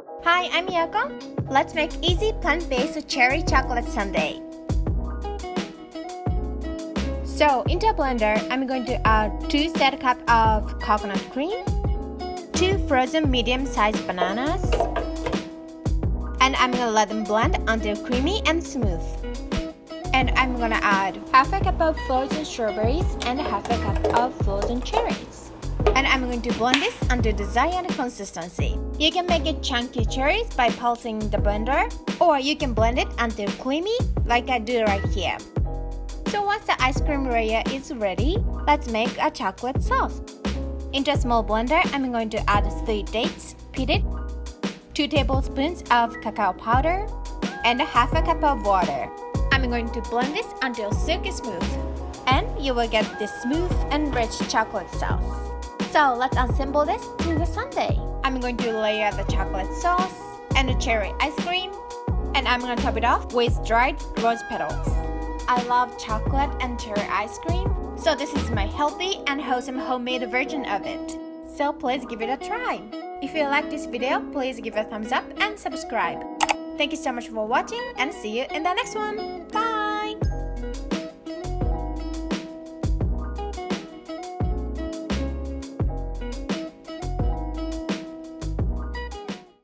Hi, I'm Yoko. Let's make easy plant-based cherry chocolate sundae. So, into a blender, I'm going to add 2 set cups of coconut cream, 2 frozen medium-sized bananas, and I'm going to let them blend until creamy and smooth. And I'm going to add half a cup of frozen strawberries and half a cup of frozen cherries. And I'm going to blend this until desired consistency. You can make it chunky cherries by pulsing the blender, or you can blend it until creamy like I do right here. So once the ice cream layer is ready, let's make a chocolate sauce. Into a small blender, I'm going to add 3 dates, pitted, 2 tablespoons of cacao powder, and half a cup of water. I'm going to blend this until silky smooth, and you will get this smooth and rich chocolate sauce. So let's assemble this to the sundae. I'm going to layer the chocolate sauce and the cherry ice cream, and I'm going to top it off with dried rose petals. I love chocolate and cherry ice cream, so this is my healthy and wholesome homemade version of it. So please give it a try. If you like this video, please give it a thumbs up and subscribe. Thank you so much for watching, and see you in the next one. Bye!